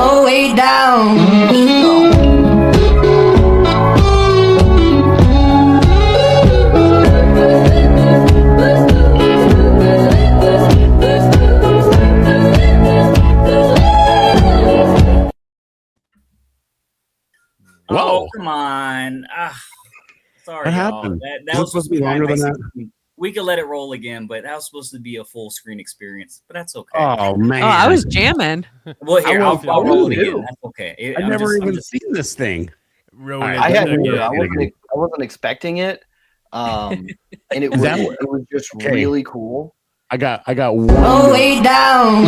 all the way down. Oh, come on. Sorry, what y'all. happened? That was supposed to be longer than that? We could let it roll again, but that was supposed to be a full screen experience. But that's okay. Oh man! Oh, I was jamming. Well, here I'll roll it too. again. That's okay. I've never even seen this thing. Roll Right. it I had again. I wasn't expecting it, and it was just really cool. I got one. All the way down.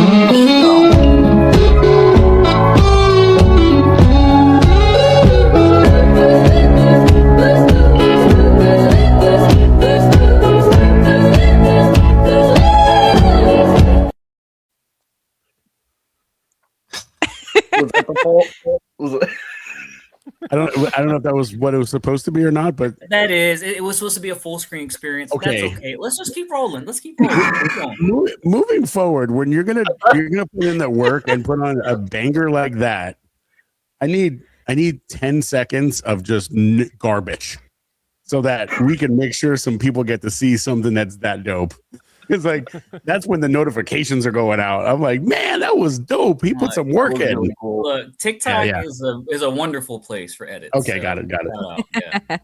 Was that the whole? I don't know if that was what it was supposed to be or not, but that is. It was supposed to be a full screen experience. Okay. That's okay. Let's just keep rolling. Let's keep rolling. Moving forward, when you're gonna put in the work and put on a banger like that, I need 10 seconds of just garbage, so that we can make sure some people get to see something that's that dope. It's like that's when the notifications are going out. I'm like, man, that was dope. He put some work in. Really cool. Look, TikTok is a wonderful place for edits. Okay, so, got it.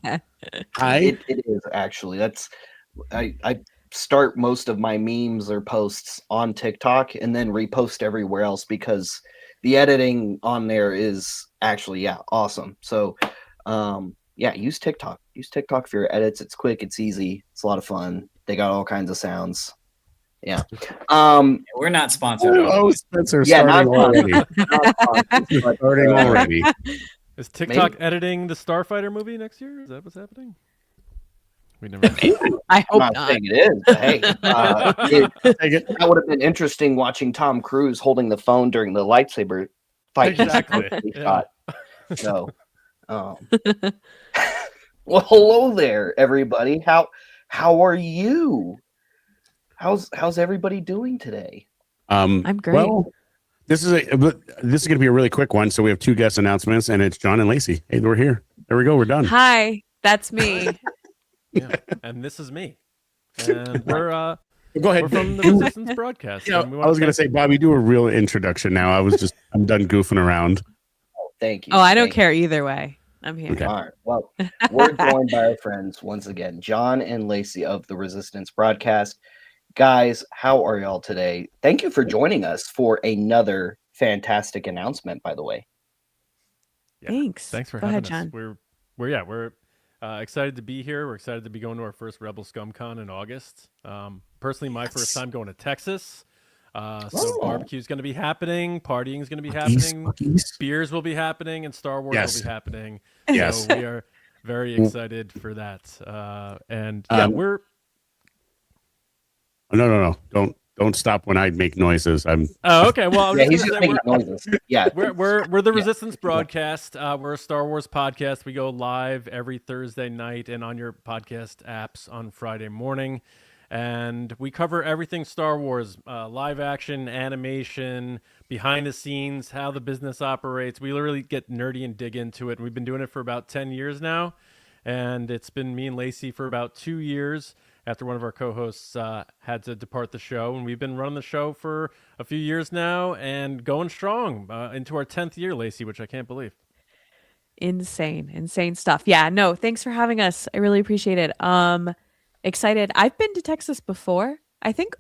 yeah. It is actually. That's I start most of my memes or posts on TikTok and then repost everywhere else because the editing on there is actually awesome. So use TikTok. Use TikTok for your edits. It's quick, it's easy, it's a lot of fun. They got all kinds of sounds. Yeah. We're not sponsored. Oh, Spencer, starting already. Starting already. Is TikTok editing the Starfighter movie next year? Is that what's happening? We never. I hope I'm not not. saying it is. But hey, that would have been interesting watching Tom Cruise holding the phone during the lightsaber fight. Exactly. Shot. So, well, hello there, everybody. How are you? How's everybody doing today? I'm great. Well, this is going to be a really quick one. So we have two guest announcements, and it's John and Lacey. Hey, we're here. There we go. We're done. Hi, that's me. Yeah, and this is me. And we're Go ahead. we're from the Resistance broadcast. Yeah, and we I was going to say, Bobby, do a real introduction now. I'm done goofing around. Thank you. Oh, I don't Thank care either way. I'm here. Okay. All right. Well, we're joined by our friends once again, John and Lacey of the Resistance broadcast. Guys, how are y'all today? Thank you for joining us for another fantastic announcement, by the way. Yeah. Thanks. Thanks for Go having ahead, us. John. We're excited to be here. We're excited to be going to our first Rebel ScumCon in August. Personally, my first time going to Texas. So barbecue is going to be happening, partying is going to be happening, beers will be happening, and Star Wars will be happening. Yes. So we are very excited for that. And we're. No. Don't stop when I make noises. Oh, okay. Well, He's just making noises. Yeah. We're the Resistance broadcast. We're a Star Wars podcast. We go live every Thursday night and on your podcast apps on Friday morning. And we cover everything Star Wars, live action, animation, behind the scenes, how the business operates. We literally get nerdy and dig into it. We've been doing it for about 10 years now. And it's been me and Lacey for about 2 years after one of our co-hosts had to depart the show. And we've been running the show for a few years now and going strong into our 10th year, Lacey, which I can't believe. Insane stuff. Yeah, no, thanks for having us. I really appreciate it. Excited. I've been to Texas before. I think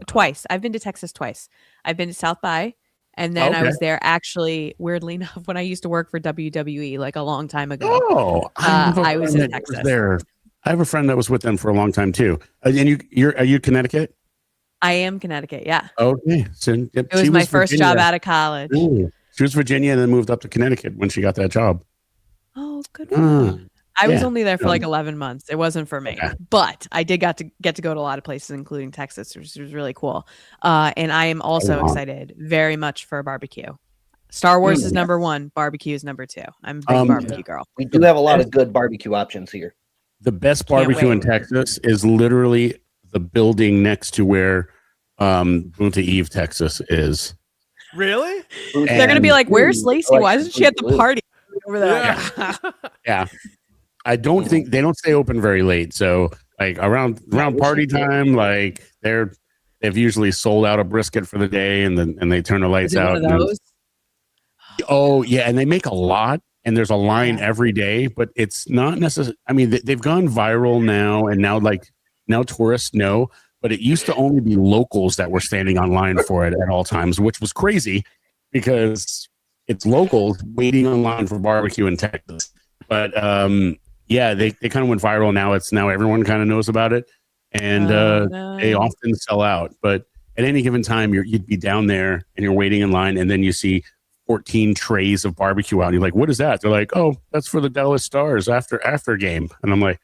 twice. I've been to Texas twice. I've been to South by, and then I was there actually, weirdly enough, when I used to work for WWE like a long time ago. Oh, I was in Texas. There. I have a friend that was with them for a long time too. And are you Connecticut? I am Connecticut. Yeah. Okay. So, it was my first job out of college. Ooh. She was Virginia and then moved up to Connecticut when she got that job. Oh, good. I was only there for like 11 months. It wasn't for me, but I did get to go to a lot of places, including Texas, which was really cool. And I am also excited very much for barbecue. Star Wars is number one. Barbecue is number two. I'm a big barbecue girl. We do have a lot of good barbecue options here. The best barbecue in Texas is literally the building next to where Boonta Eve, Texas is. Really? They're gonna be like, "Where's Lacey? Why isn't she at the party over there?" Yeah. Yeah. I don't think they don't stay open very late. So like around party time, like they've usually sold out a brisket for the day, and then they turn the lights Is it out. one of those? Oh yeah, and they make a lot, and there's a line Yeah. every day, but it's not necessarily. I mean, they've gone viral now, and now tourists know. But it used to only be locals that were standing online for it at all times, which was crazy because it's locals waiting online for barbecue in Texas. But yeah, they kind of went viral. Now everyone kind of knows about it, and they often sell out. But at any given time, you'd be down there and you're waiting in line, and then you see 14 trays of barbecue out, and you're like, "What is that?" They're like, "Oh, that's for the Dallas Stars after game." And I'm like,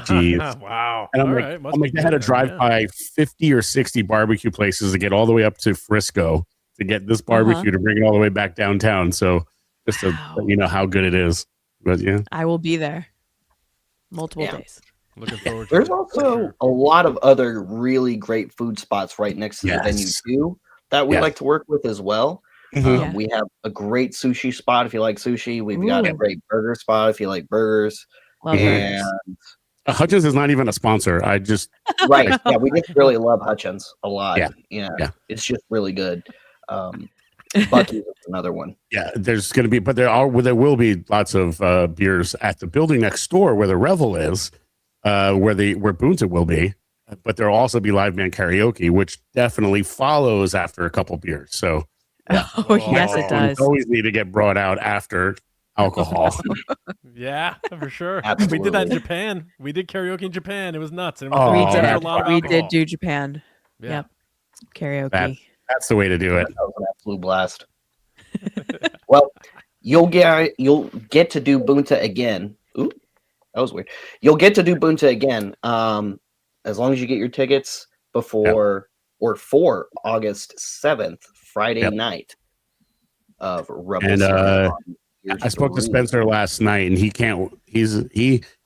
"Geez, wow!" And I'm All like, right. I'm like, they had to drive by 50 or 60 barbecue places to get all the way up to Frisco to get this barbecue to bring it all the way back downtown. So just to let you know how good it is. But yeah, I will be there multiple days. Looking forward to There's it. also a lot of other really great food spots right next to the venue too that we like to work with as well. Mhm. We have a great sushi spot if you like sushi. We've got a great burger spot if you like burgers. Love and burgers. Hutchins is not even a sponsor. I just right, yeah, we just really love Hutchins a lot. Yeah. It's just really good. Bucky is another one. Yeah, there's going to be, but there will be lots of beers at the building next door where the Revel is, where Bunta will be. But there'll also be live band karaoke, which definitely follows after a couple beers. So, yeah. Oh, yes, it does. Always need to get brought out after alcohol. Yeah, for sure. Absolutely. We did that in Japan. We did karaoke in Japan. It was nuts. And Oh, we there was did. a lot of We alcohol. did do Japan. Yeah. Yep. Karaoke. That's the way to do it. That was an absolute blast. Well, you'll get to do Bunta again. Ooh, that was weird. You'll get to do Bunta again, as long as you get your tickets before or for August 7th, Friday night of Rebel. And I spoke to Spencer last night, and he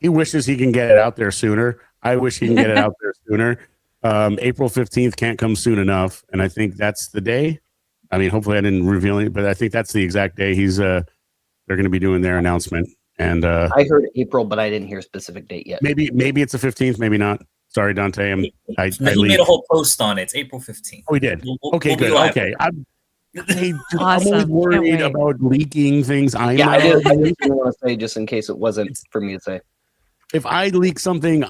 wishes he can get it out there sooner. I wish he can get it out there sooner. April 15th can't come soon enough, and I think that's the day. I mean, hopefully I didn't reveal it, but I think that's the exact day they're going to be doing their announcement. And I heard April, but I didn't hear a specific date yet. Maybe it's the 15th, maybe not. Sorry, Dante. He made a whole post on it. It's April 15th. Oh, he did. Okay, we'll good. Okay, I'm always worried about leaking things. I just didn't want to say just in case it wasn't for me to say. If I leak something,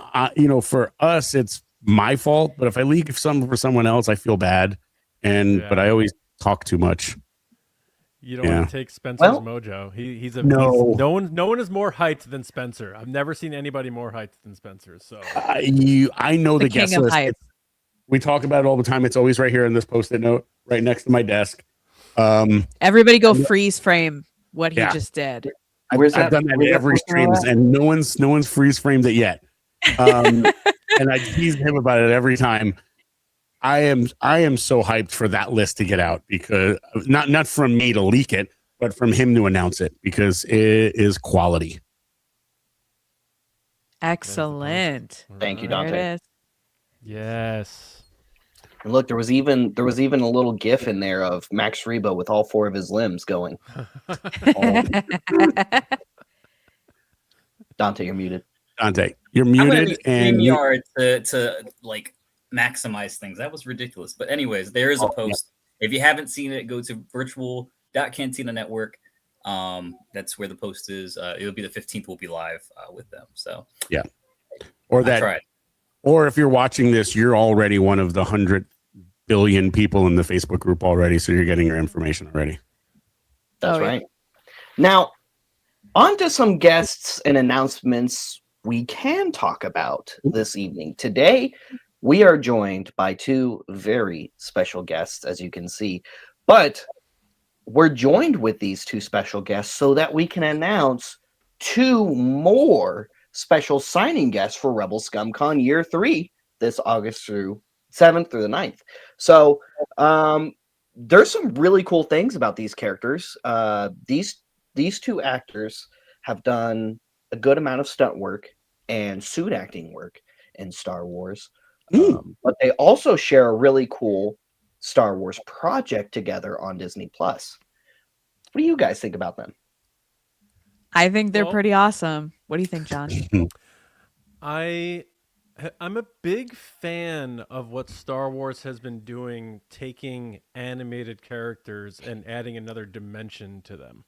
for us, it's my fault. But if I leak something for someone else, I feel bad. But I always talk too much. You don't want to take Spencer's mojo. No one is more hyped than Spencer. I've never seen anybody more hyped than Spencer. So I know the guest list. Hype. We talk about it all the time. It's always right here in this post-it note, right next to my desk. Everybody go freeze frame what he just did. I've done that in every stream, and no one's freeze framed it yet. And I tease him about it every time. I am so hyped for that list to get out, because not from me to leak it, but from him to announce it, because it is quality. Excellent. Thank you, There Dante. it is. yes. And look, there was even a little GIF in there of Max Reba with all four of his limbs going. Dante, you're muted. Dante, you're I'm gonna muted. use And StreamYard to like maximize things. That was ridiculous. But anyways, there is a post. If you haven't seen it, go to virtual.cantina network. That's where the post is. It'll be the 15th. We'll be live with them. So yeah, or if you're watching this, you're already one of the 100 billion people in the Facebook group already, so you're getting your information already. That's right. Now, on to some guests and announcements we can talk about this evening. Today, we are joined by two very special guests, as you can see. But we're joined with these two special guests so that we can announce two more special signing guests for Rebel Scum Con Year 3 this August 7th through the 9th. So there's some really cool things about these characters. These two actors have done a good amount of stunt work and suit acting work in Star Wars. But they also share a really cool Star Wars project together on Disney Plus. What do you guys think about them? I think they're Well- pretty awesome. What do you think, John? I'm a big fan of what Star Wars has been doing, taking animated characters and adding another dimension to them.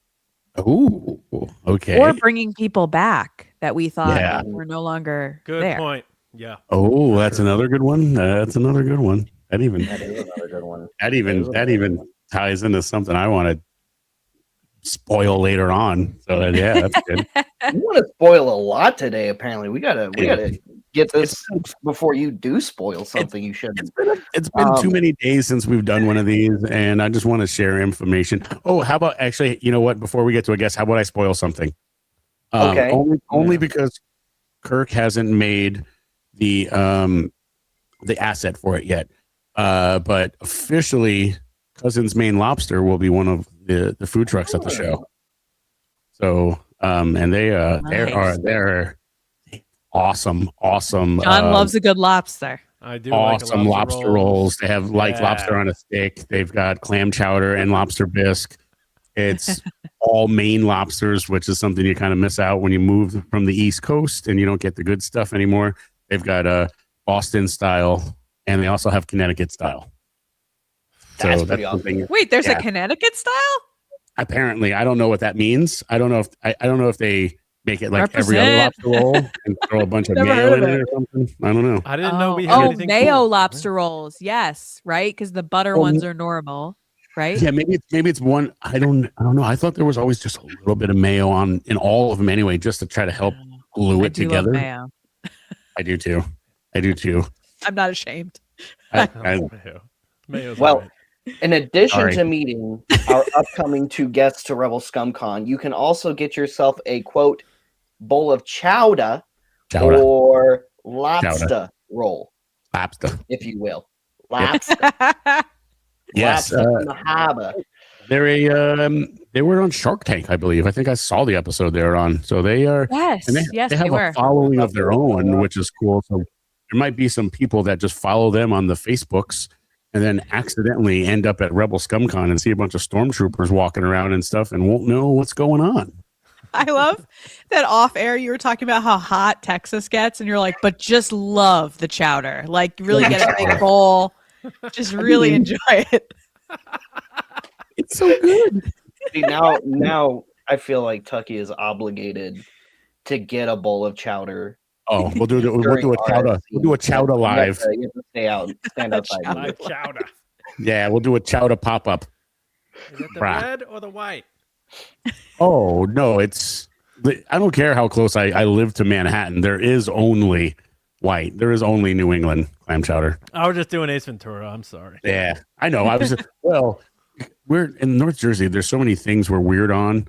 Oh, okay. Or bringing people back that we thought Yeah. were no longer Good there. point. Yeah. Oh, that's another good one. That's another good one. That is another good one. That even ties into something I want to spoil later on. So yeah, that's good. You want to spoil a lot today. Apparently, we gotta get this before you do spoil something. You shouldn't. It's been too many days since we've done one of these, and I just want to share information. Oh, how about actually? You know what? Before we get to a guess, how about I spoil something? Okay. Only because Kirk hasn't made the asset for it yet. But officially, Cousin's Maine Lobster will be one of the food trucks at the show. So, and they're awesome. John loves a good lobster. I do. Awesome like lobster rolls. They have Yeah. lobster on a stick. They've got clam chowder and lobster bisque. It's all Maine lobsters, which is something you kind of miss out when you move from the East Coast and you don't get the good stuff anymore. They've got a Boston style, and they also have Connecticut style. That's pretty awesome. something. Wait, there's Yeah. a Connecticut style? Apparently, I don't know what that means. I don't know if they make it like every other lobster roll and throw a bunch of Never mayo heard in of it or something. I don't know. I didn't know we had Oh, anything mayo cool. lobster rolls. Yes, right? Because the butter ones are normal, right? Yeah, maybe it's one. I don't know. I thought there was always just a little bit of mayo in all of them anyway, just to try to help glue I it do together. love mayo. I do too. I'm not ashamed. Mayo's Well, right. in addition Sorry. to meeting our upcoming 2 guests to Rebel ScumCon, you can also get yourself a quote bowl of chowder or lobster roll, Lobster. if you will. Lobster. Yes, Lobster in the harbor. they were on Shark Tank, I believe. I think I saw the episode they were on. So they are. Yes, And yes, they have were. a following of their own, which is cool. So there might be some people that just follow them on the Facebooks and then accidentally end up at Rebel ScumCon and see a bunch of stormtroopers walking around and stuff and won't know what's going on. I love that off air you were talking about how hot Texas gets, and you're like, but just love the chowder. Like, really get a big bowl. Just really enjoy it. It's so good. See, now I feel like Tucky is obligated to get a bowl of chowder. Oh, we'll do a chowder. We'll do a chowder live. You have to stand outside. Live chowder. Yeah, we'll do a chowder pop up. Is it the Brah. red or the white? Oh no, I don't care how close I live to Manhattan. There is only white. There is only New England clam chowder. I was just doing Ace Ventura. I'm sorry. Yeah, I know. I was we're in North Jersey. There's so many things we're weird on,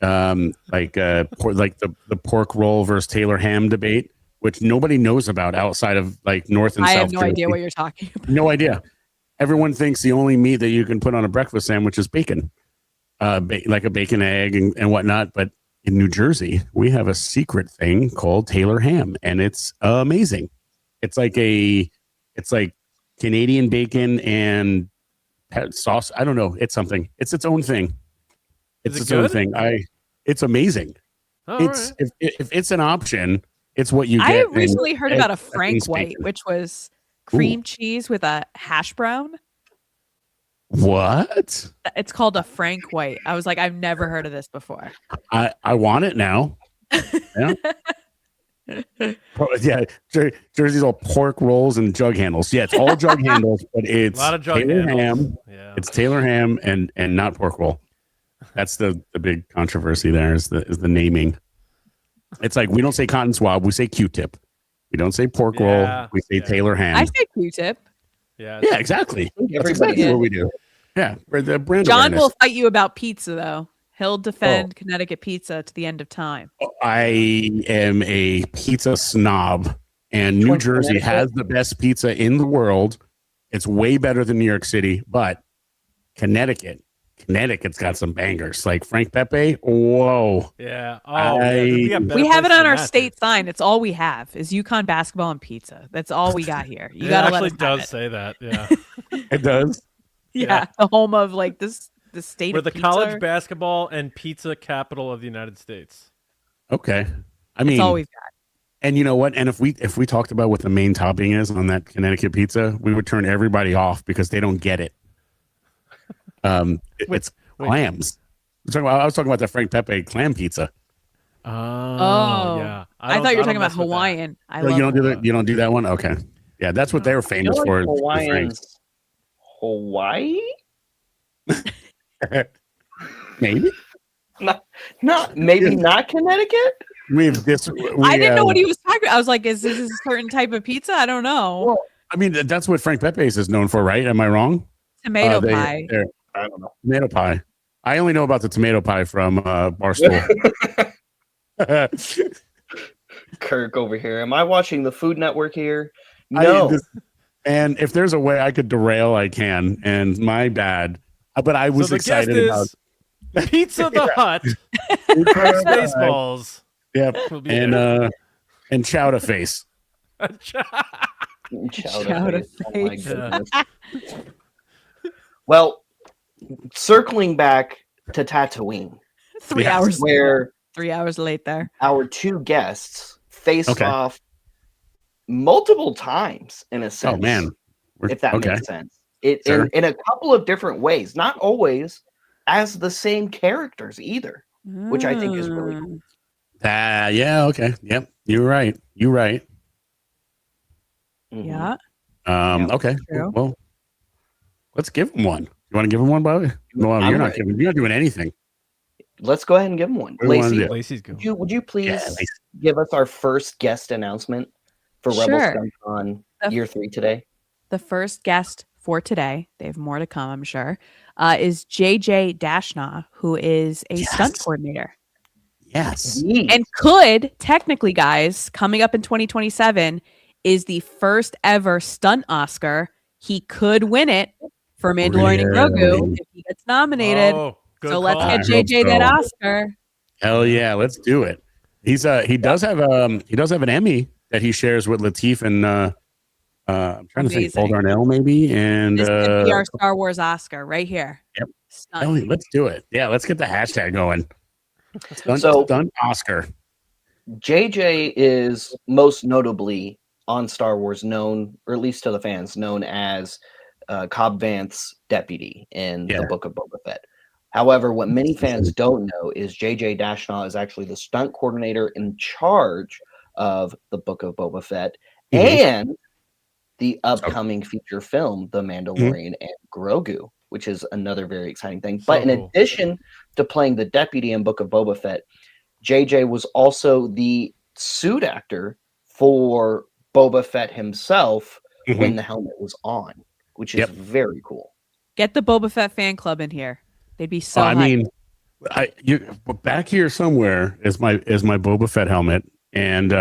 like the pork roll versus Taylor ham debate, which nobody knows about outside of like North and I South. have no Jersey. idea what you're talking about. No idea. Everyone thinks the only meat that you can put on a breakfast sandwich is bacon, like a bacon egg and whatnot. But in New Jersey, we have a secret thing called Taylor ham, and it's amazing. It's like Canadian bacon and sauce. I don't know. It's something. It's its own thing. It's Is it its own good? thing. It's amazing. All It's right. if it's an option, it's what you I get. recently heard about a that Frank means White, bacon. which was cream cheese with a hash brown. What? It's called a Frank White. I was like, I've never heard of this before. I want it now. Yeah. Yeah, Jersey's all pork rolls and jug handles. Yeah, it's all jug handles, but it's A lot of jug Taylor handles. ham. Yeah. It's Taylor ham and not pork roll. That's the big controversy there is the naming. It's like we don't say cotton swab, we say Q-tip. We don't say pork roll, Yeah, we say yeah. Taylor ham. I say Q-tip. Yeah. Yeah, exactly. That's Everybody exactly did. what we do. Yeah, for the brand John awareness. will fight you about pizza, though. He'll defend Oh. Connecticut pizza to the end of time. I am a pizza snob, and New From Jersey Connecticut? has the best pizza in the world. It's way better than New York City, but Connecticut's got some bangers like Frank Pepe. Whoa. Yeah. Oh, yeah. I- got better We have it places on than our that, state dude. sign. It's all we have is UConn basketball and pizza. That's all we got here. You It gotta let actually us have does it. say that. Yeah. It does. Yeah, the home of like this the state We're of the pizza. college basketball and pizza capital of the United States. Okay. I It's mean, all we've got. and you know what? And if we talked about what the main topping is on that Connecticut pizza, we would turn everybody off because they don't get it. It's clams. I was talking about the Frank Pepe clam pizza. Oh, yeah. I thought you were talking about mess with that. Hawaiian. You don't do that one? Okay. Yeah, that's what they were I feel famous like for. Hawaiians, Hawaii? Maybe. Not maybe not Connecticut. I didn't know what he was talking about. I was like, is this a certain type of pizza? I don't know. Well, I mean, that's what Frank Pepe's is known for, right? Am I wrong? Tomato pie. I don't know. Tomato pie. I only know about the tomato pie from Barstool. Kirk over here. Am I watching the Food Network here? No. And if there's a way I could derail, I can. And my bad. But I was excited about Pizza the Hut. Spaceballs. Yep. And Chowder Face. Chowder face. Oh my face. goodness. Well, circling back to Tatooine, 3 hours where 3 hours late there. our two guests faced off multiple times in a sense. Oh man. If that makes sense. In a couple of different ways, not always as the same characters either, which I think is really cool. Yeah, okay. Yep. You're right. Yeah. Okay. True. Well, let's give him one. You want to give him one, Bobby? No, you're not doing anything. Let's go ahead and give him one. Lacey's good. Would you please give us our first guest announcement for Rebel Scum on year 3 today? The first guest for today, they have more to come, I'm sure, is JJ Dashna, who is a stunt coordinator. Yes. And could, technically, guys, coming up in 2027, is the first ever stunt Oscar. He could win it for Mandalorian and Grogu if he gets nominated. So let's get JJ that Oscar. Hell yeah, let's do it. He does have an Emmy that he shares with Lateef and I'm trying to think, Paul Darnell maybe, and this could be our Star Wars Oscar right here. Yep. Stunt. Let's do it. Yeah, let's get the hashtag going. Stunt Oscar. JJ is most notably on Star Wars known, or at least to the fans, known as Cobb Vanth's deputy in the Book of Boba Fett. However, what many fans don't know is JJ Dashna is actually the stunt coordinator in charge of the Book of Boba Fett and the upcoming feature film, The Mandalorian and Grogu, which is another very exciting thing. But in addition to playing the deputy in Book of Boba Fett, JJ was also the suit actor for Boba Fett himself when the helmet was on, which is very cool. Get the Boba Fett fan club in here. They'd be so mean, back here somewhere is my Boba Fett helmet, and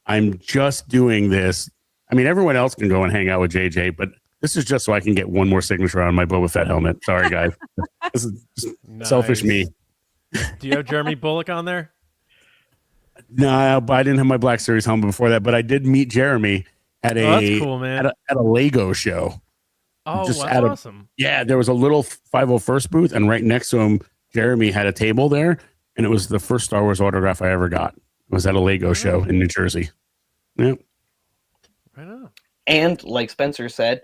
I'm just doing this. I mean, everyone else can go and hang out with JJ, but this is just so I can get one more signature on my Boba Fett helmet. Sorry, guys. This is just selfish me. Do you have Jeremy Bullock on there? No, but I didn't have my Black Series helmet before that, but I did meet Jeremy at that's cool, man. At a Lego show. Oh, just that's awesome. There was a little 501st booth, and right next to him, Jeremy had a table there, and it was the first Star Wars autograph I ever got. It was at a Lego show in New Jersey. Yeah. Right on. And like Spencer said,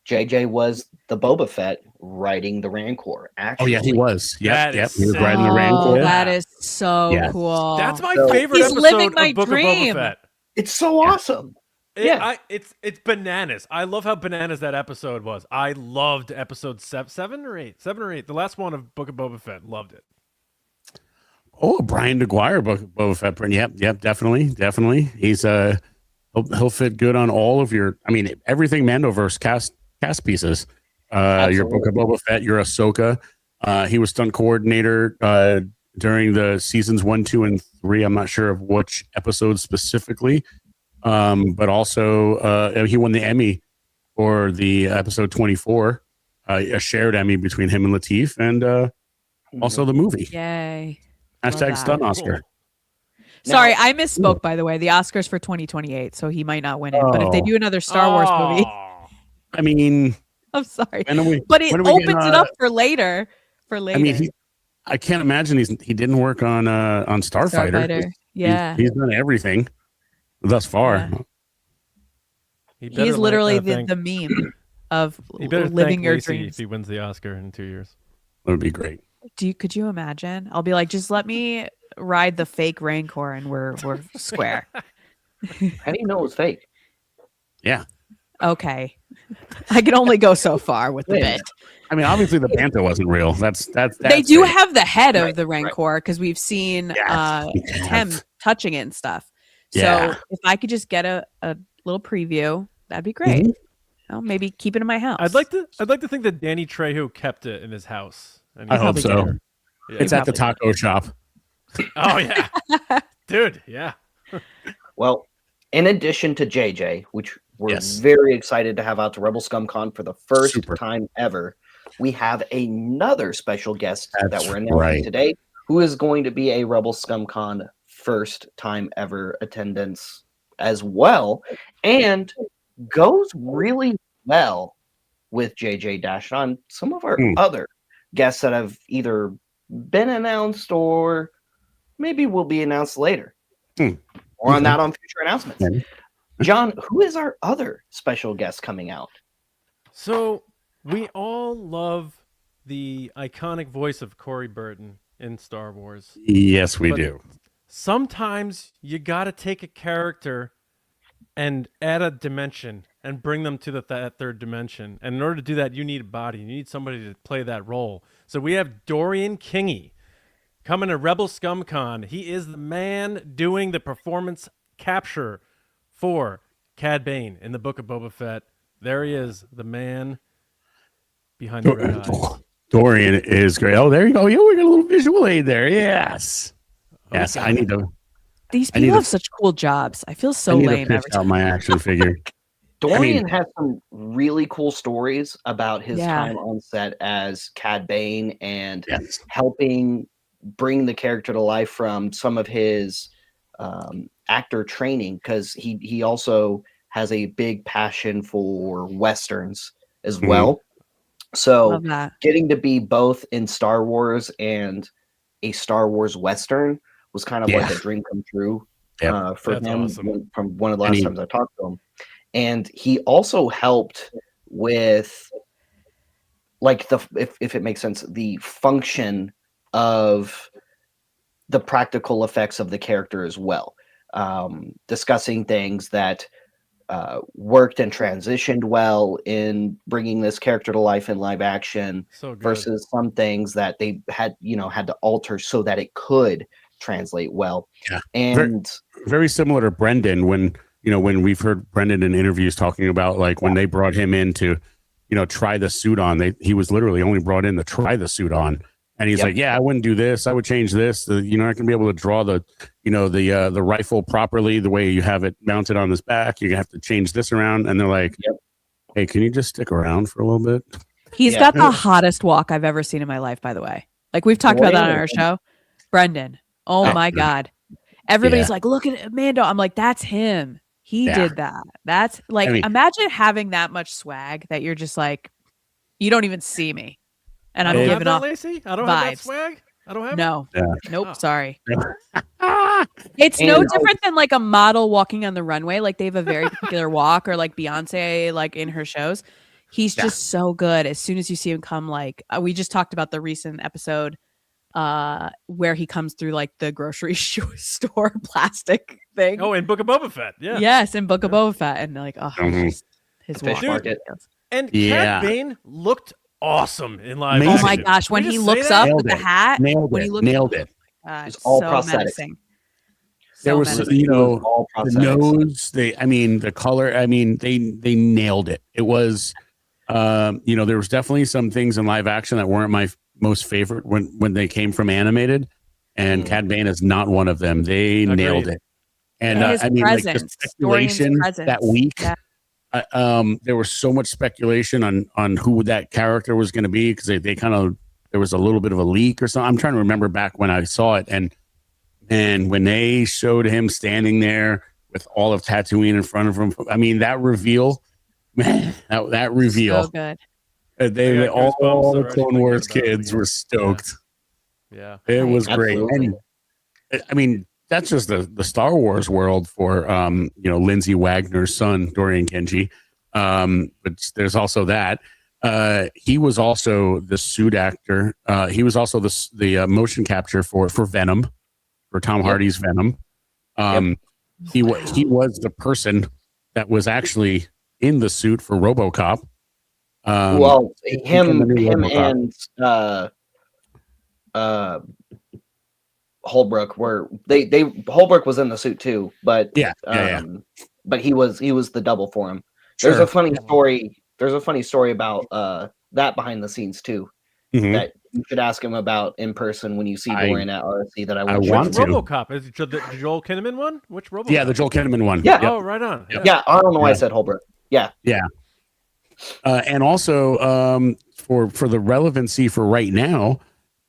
JJ was the Boba Fett riding the Rancor. Actually. Oh yeah, he was. Yep. He was sick. riding the Rancor. That is so cool. That's my favorite He's episode living my of Book dream. of Boba Fett. It's so awesome. It's bananas. I love how bananas that episode was. I loved episode 7 or 8. The last one of Book of Boba Fett. Loved it. Oh, Brian DeGuire, Book of Boba Fett. Yep, definitely. He's he'll fit good on all of your. I mean, everything Mandoverse cast pieces. Your Book of Boba Fett, your Ahsoka. He was stunt coordinator during the seasons 1, 2, and 3. I'm not sure of which episodes specifically. But also he won the Emmy for the episode 24, a shared Emmy between him and Lateef, and also the movie. Yay. Hashtag stunt Oscar. Cool. Sorry, I misspoke, by the way. The Oscar's for 2028, so he might not win it. But if they do another Star Wars movie. I mean, I'm sorry, When are we- but it when are we opens getting, it up for later. For later. I mean, I can't imagine he didn't work on Starfighter. Starfighter. Yeah. He's done everything thus far. Yeah. He He's literally the thank, meme of he better living thank your Lacey dreams. if he wins the Oscar in 2 years. That would be great. Could you imagine? I'll be like, just let me ride the fake Rancor and we're square. How do you know it was fake? Yeah. Okay. I can only go so far with the Yeah. bit. I mean, obviously the Bantha wasn't real. That's They do fake. have the head of Right, the Rancor because we've seen Yes, we Tem have. touching it and stuff. So Yeah. if I could just get a little preview, that'd be great. Mhm. You know, maybe keep it in my house. I'd like to think that Danny Trejo kept it in his house. And he I hope probably so. did. Yeah. It's at the probably taco shop. Oh yeah, dude. Yeah. Well, in addition to JJ, which we're Yes. very excited to have out to Rebel Scum Con for the first Super. time ever, we have another special guest That's that we're announcing right. today, who is going to be a Rebel Scum Con first time ever attendance as well, and goes really well with JJ Dash on some of our other guests that have either been announced or maybe will be announced later. Or on that on future announcements. Okay. John, who is our other special guest coming out? So we all love the iconic voice of Corey Burton in Star Wars. Yes, we But do. Sometimes you got to take a character and add a dimension and bring them to that third dimension. And in order to do that, you need a body. You need somebody to play that role. So we have Dorian Kingy coming to Rebel Scum Con. He is the man doing the performance capture for Cad Bane in the Book of Boba Fett. There he is, the man behind the red eyes. Dorian is great. Oh, there you go. Yeah, we got a little visual aid there. Yes. Yes, I need to. These I need people to- have such cool jobs. I feel so I need lame to every pitch out time. my action figure. Dorian has some really cool stories about his Yeah. time on set as Cad Bane and Yes. helping bring the character to life from some of his actor training, because he also has a big passion for westerns as Mhm. well. So Love that. getting to be both in Star Wars and a Star Wars western was kind of like Yeah. a dream come true Yep. for That's him awesome. from one of the And last he- times I talked to him. And he also helped with, like, if it makes sense, the function of the practical effects of the character as well, discussing things that worked and transitioned well in bringing this character to life in live action So good. versus some things that they had to alter so that it could translate well. Yeah. And Very similar to Brendan when we've heard Brendan in interviews talking about like when they brought him in to, try the suit on. He was literally only brought in to try the suit on. And he's Yep. like, yeah, I wouldn't do this. I would change this. You're not going to be able to draw the rifle properly the way you have it mounted on this back. You're going to have to change this around. And they're like, Yep. hey, can you just stick around for a little bit? He's Yeah. got the hottest walk I've ever seen in my life, by the way. Like we've talked about that on our show. Brendan. Oh my God. Everybody's like, look at Mando. I'm like, that's him. He Yeah. did that. That's like, imagine having that much swag that you're just like, you don't even see me. And I'm I don't have giving that, off Lacey? I don't have that vibes. swag? I don't have No. Yeah. Nope. Oh. Sorry. It's no And- different than like a model walking on the runway. Like they have a very particular walk, or like Beyonce, like in her shows. He's just so good. As soon as you see him come, like we just talked about the recent episode where he comes through like the grocery store plastic thing. Oh, in Book of Boba Fett. Yeah. Yes, in Book of Boba Fett. And like, oh, Mhm. just his Fish walk. market. And Yeah. Cad Bane looked awesome in live Amazing. Oh action. my gosh, when Can we he just say looks that? up Nailed with the it. hat, Nailed it. It's it's all so prosthetics. menacing. There So was, menacing. all the prosthetics. nose, the color, they nailed it. It was, there was definitely some things in live action that weren't my most favorite when they came from animated, and Cad Bane is not one of them. They Agreed. nailed it. And His like presence, the Dorian's speculation presence. that week, Yeah. there was so much speculation on who that character was going to be, because they kind of, there was a little bit of a leak or something. I'm trying to remember back when I saw it, and when they showed him standing there with all of Tatooine in front of him, I mean, that reveal, man, that reveal, So good. They got all goosebumps the already Clone thinking Wars about it kids again. were stoked. Yeah. It was great. Absolutely. And I mean, that's just the Star Wars world for Lindsay Wagner's son, Dorian Kenji. But there's also that. He was also the suit actor. He was also the motion capture for Venom, for Tom Hardy's Venom. He was the person that was actually in the suit for RoboCop. Well, him the new and Holbrook were they Holbrook was in the suit too, but but he was the double for him. There's a funny story. There's a funny story about that behind the scenes too. Mhm. That you should ask him about in person when you see Dorian at RSC. That I I want. want to. RoboCop is it the Joel Kinnaman one? Which RoboCop? Yeah, the Joel Kinnaman one. Yeah. Oh, right on. Yeah, I don't know why I said Holbrook. Yeah. And also for the relevancy for right now,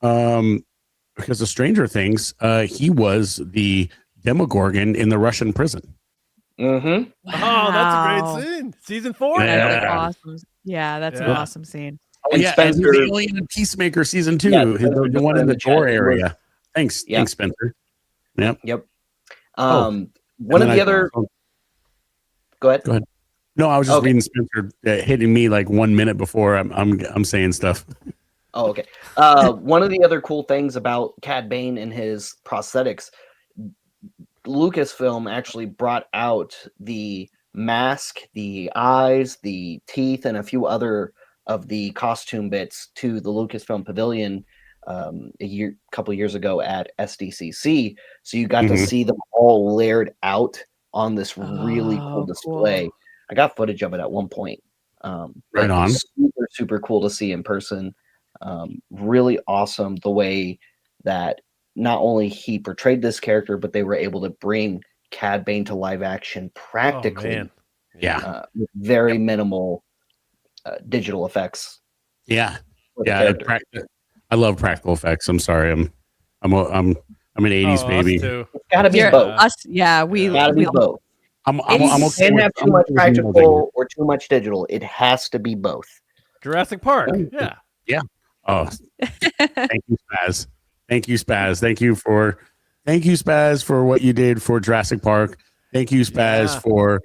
because of Stranger Things, he was the Demogorgon in the Russian prison. Mm-hmm. Oh, that's a great scene. Season 4. That's awesome. Yeah, that's an awesome scene. And Spencer, and Alien and Peacemaker season 2, Yeah, the one in the door chat, area. Thanks, Spencer. Yep. One of the other. Go ahead. No, I was just reading Spencer hitting me like 1 minute before I'm saying stuff. Oh, okay. One of the other cool things about Cad Bane and his prosthetics, Lucasfilm actually brought out the mask, the eyes, the teeth, and a few other of the costume bits to the Lucasfilm Pavilion a couple years ago at SDCC. So you got to see them all layered out on this really cool display. Cool. I got footage of it at one point. Right on. Super, super cool to see in person. Really awesome the way that not only he portrayed this character, but they were able to bring Cad Bane to live action practically. With very minimal digital effects. I love practical effects. I'm sorry, I'm an '80s baby. It's got to be both. We gotta be both. I'm can't have too much practical or too much digital. It has to be both. Jurassic Park. Yeah. Oh, thank you, Spaz. Thank you, Spaz. Thank you, Spaz, for what you did for Jurassic Park. Thank you, Spaz, for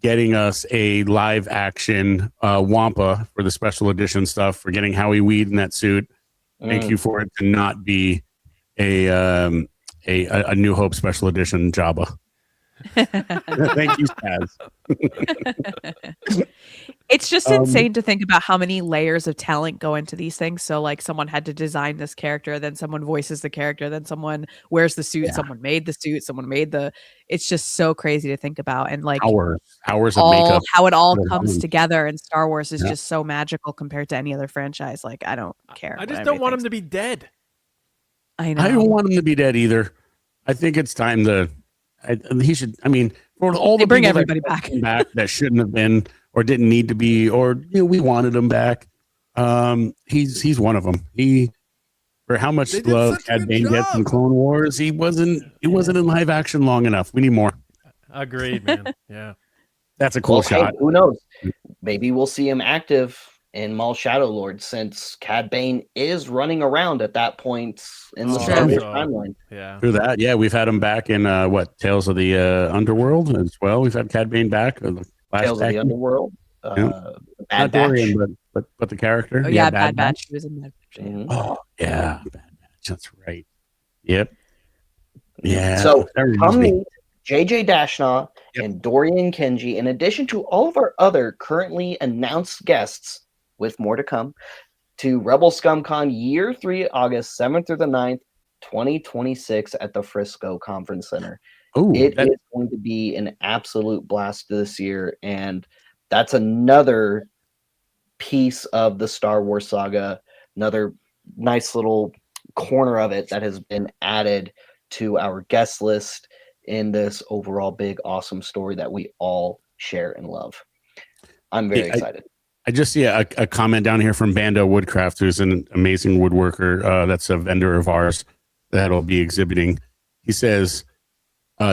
getting us a live action Wampa for the special edition stuff, for getting Howie Weed in that suit. Thank you for it to not be a New Hope special edition Jabba. Thank you, Spaz. It's just insane to think about how many layers of talent go into these things. So like someone had to design this character, then someone voices the character, then someone wears the suit, someone made the suit, someone made it's just so crazy to think about. And like hours of makeup, how it all comes together. And Star Wars is just so magical compared to any other franchise. Like I don't care. I just don't want him to be dead. I know. I don't want him to be dead either. I think it's time to he should. I mean, for all the bring everybody back that shouldn't have been or didn't need to be, or we wanted him back. He's one of them. For how much love Cad Bane gets in Clone Wars, he wasn't in live action long enough. We need more. Agreed, man. Yeah, that's a cool shot. Hey, who knows? Maybe we'll see him active in Maul Shadow Lord, since Cad Bane is running around at that point in the Star Wars timeline. Yeah, through that, we've had him back in Tales of the Underworld as well. We've had Cad Bane back. Tales of the Underworld. Not Dorian, but the character. Bad Batch. He was in Bad Batch. Oh yeah, Bad Batch. That's right. Yep. Yeah. So come meet JJ Dashnaw and Dorian Kenji, in addition to all of our other currently announced guests, with more to come, to Rebel Scum Con Year 3, August 7th through the 9th, 2026 at the Frisco Conference Center. It is going to be an absolute blast this year, and that's another piece of the Star Wars saga, another nice little corner of it that has been added to our guest list in this overall big, awesome story that we all share and love. I'm very excited. I just see a comment down here from Bando Woodcraft, who's an amazing woodworker. That's a vendor of ours that'll be exhibiting. He says,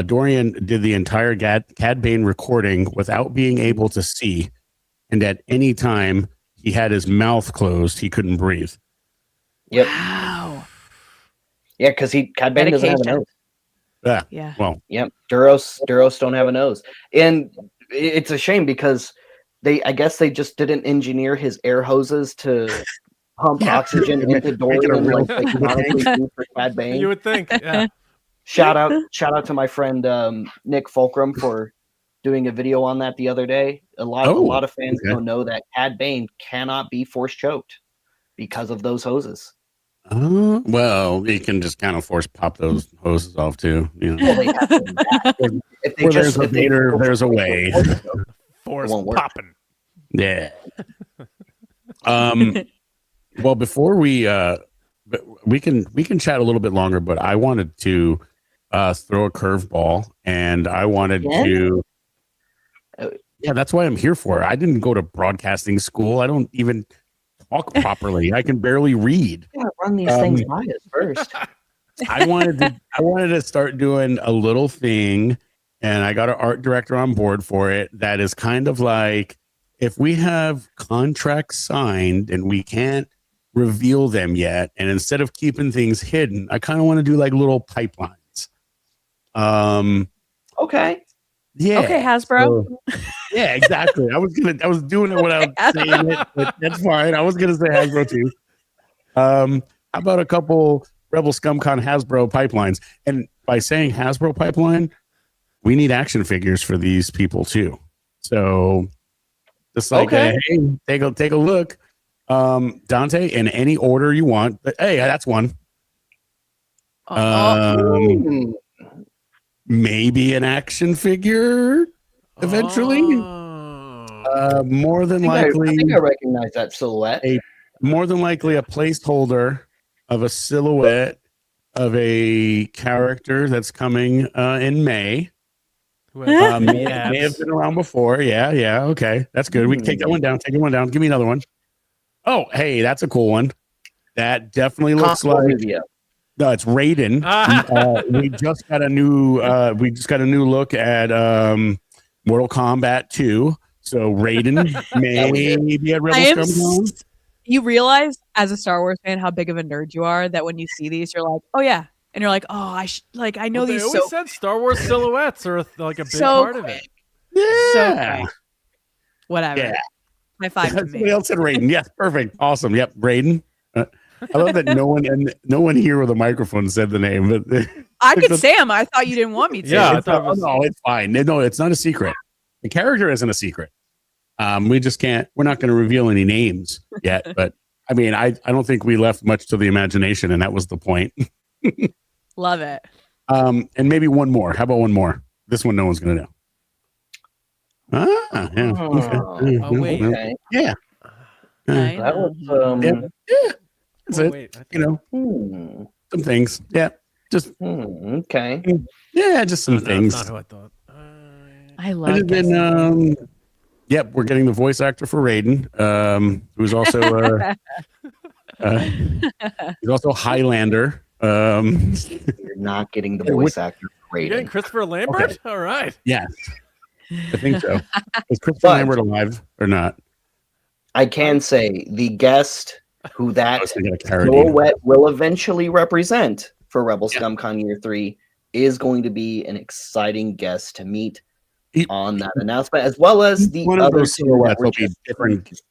Dorian did the entire Cad Bane recording without being able to see. And at any time, he had his mouth closed. He couldn't breathe. Yep. Wow. Yeah, because Cad Bane doesn't have a Medication. nose. Yeah. Well, Yep. Duros don't have a nose. And it's a shame because I guess they just didn't engineer his air hoses to pump oxygen into Make it a Dorian real like they canonically do for Cad Bane. You would think, yeah. Shout out to my friend Nick Fulcrum for doing a video on that the other day. A lot of fans don't know that Cad Bane cannot be force choked because of those hoses. Well, you can just kind of force pop those hoses off too. You know, Well, they have to if they where just there's a if they Vader, there's a way. Force won't work. popping. Yeah. Well, before we can chat a little bit longer, but I wanted to throw a curveball, and I wanted to. Yeah, that's why I'm here for. I didn't go to broadcasting school. I don't even talk properly. I can barely read. Yeah, run these things by us first. I wanted to start doing a little thing, and I got an art director on board for it. That is kind of like, if we have contracts signed and we can't reveal them yet, and instead of keeping things hidden, I kind of want to do like little pipelines. Okay. Yeah. Okay, Hasbro. Yeah, exactly. I was doing it without saying it, but that's fine. I was gonna say Hasbro too. How about a couple Rebel ScumCon Hasbro pipelines? And by saying Hasbro pipeline, we need action figures for these people too. So just like hey, take a look. Dante, in any order you want. But hey, that's one. Maybe an action figure eventually. More than likely, I think I recognize that silhouette. More than likely a placeholder of a silhouette of a character that's coming in May. May have been around before. Yeah. Okay, that's good. We can take that one down. Take that one down. Give me another one. Oh, hey, that's a cool one. That definitely looks like. No, it's Raiden. We just got a new look at Mortal Kombat 2. So Raiden may be at Rebel ScumCon. You realize as a Star Wars fan how big of a nerd you are that when you see these, you're like, oh yeah, and you're like, oh, I know these. They always said Star Wars silhouettes are like a big part of it. Yeah. So whatever. Yeah. High five to me. Somebody else said Raiden. Yes, perfect, awesome. Yep, Raiden. I love that no one here with a microphone said the name. But I could say him. I thought you didn't want me to. Yeah, no, it's fine. No, it's not a secret. The character isn't a secret. We just can't. We're not going to reveal any names yet. But I mean, I don't think we left much to the imagination, and that was the point. Love it. And maybe one more. How about one more? This one, no one's going to know. Yeah. Wait. Okay. Yeah. That was yeah. That's it. Some things. Yeah. Just okay. Yeah, just some things. That's not who I thought. I love it. Yep, we're getting the voice actor for Raiden, who's also he's also Highlander. You're not getting the voice actor for Raiden. You're getting Christopher Lambert? Okay. All right. Yes. I think so. Is Christopher Lambert alive or not? I can say the guest who that silhouette will eventually represent for Rebel ScumCon Year 3 is going to be an exciting guest to meet on that announcement, as well as the other silhouettes will be different.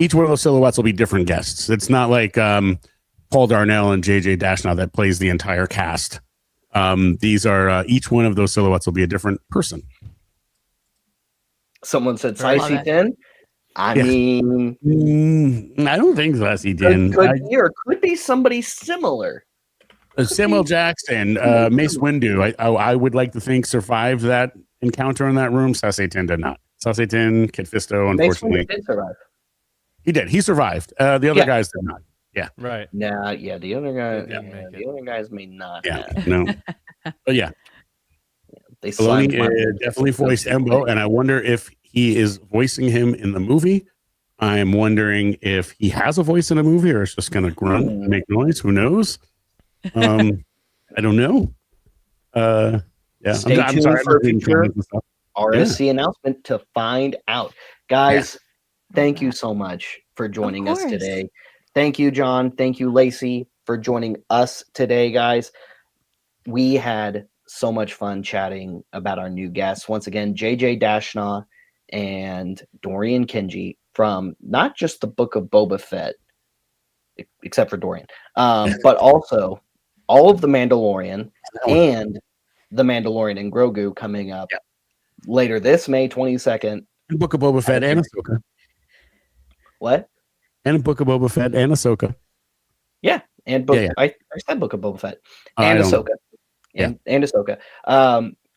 Each one of those silhouettes will be different guests. It's not like Paul Darnell and JJ Dashnow that plays the entire cast. These are each one of those silhouettes will be a different person. Someone said Saisi 10. I mean, I don't think Saisi 10 could be somebody similar. Samuel Jackson, Mace Windu. I would like to think survived that encounter in that room. Saisi 10 did not. Saisi 10, Kit Fisto, unfortunately, Mace Windu did survive. He did. He survived. The other guys did not. Yeah. Right. Nah. Yeah. The other guys. The other guys may not. Yeah. No. But yeah. They definitely voiced Embo, and I wonder if he is voicing him in the movie. I'm wondering if he has a voice in a movie or it's just going to grunt and make noise. Who knows? I don't know. Yeah. Stay tuned for a future RSC announcement to find out. Guys, thank you so much for joining us today. Thank you, John. Thank you, Lacey, for joining us today, guys. We had so much fun chatting about our new guests. Once again, JJ Dashnaw and Dorian Kenji from not just the Book of Boba Fett, except for Dorian, but also all of The Mandalorian and The Mandalorian and Grogu coming up later this May 22nd. And Book of Boba Fett and Ahsoka. What? And Book of Boba Fett and Ahsoka. Yeah, and I said Book of Boba Fett and Ahsoka. And Ahsoka.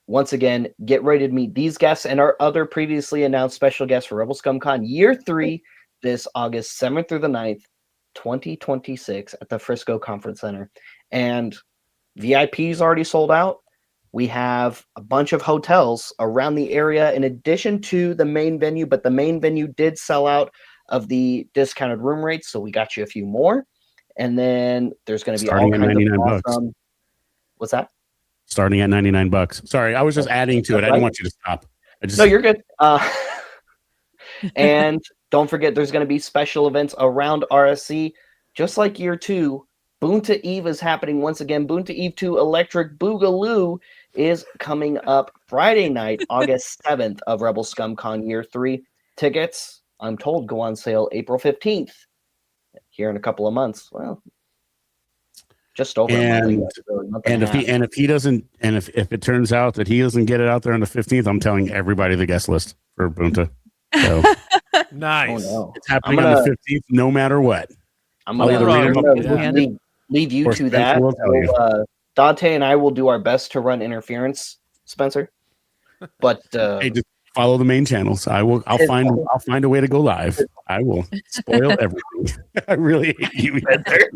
Once again, get ready to meet these guests and our other previously announced special guests for Rebel Scum Con Year 3 this August 7th through the 9th, 2026 at the Frisco Conference Center. And VIP's already sold out. We have a bunch of hotels around the area in addition to the main venue, but the main venue did sell out of the discounted room rates, so we got you a few more. And then there's going to be starting all at kinds of $99. awesome. What's that? Starting at $99. Sorry, I was just adding to it. I didn't want you to stop. No, you're good. And don't forget, there's going to be special events around RSC, just like year 2. Boonta Eve is happening once again. Boonta Eve 2 Electric Boogaloo is coming up Friday night, August 7th of Rebel Scum Con Year 3. Tickets, I'm told, go on sale April 15th. Here in a couple of months. Well, just over a month. And if he doesn't, and if it turns out that he doesn't get it out there on the 15th, I'm telling everybody the guest list for Boonta. So nice. Oh, no. It's happening on the 15th, no matter what. I'm gonna leave you to that. So, Dante and I will do our best to run interference, Spencer. But hey, just follow the main channels. I'll find a way to go live. I will spoil everything. I really hate you, Spencer.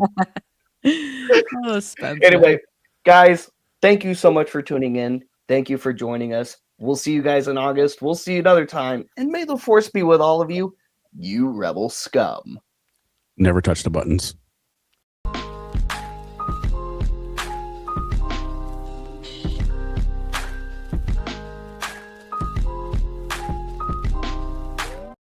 Oh, Spencer. Anyway, guys, thank you so much for tuning in. Thank you for joining us. We'll see you guys in August. We'll see you another time. And may the force be with all of you, you rebel scum. Never touch the buttons.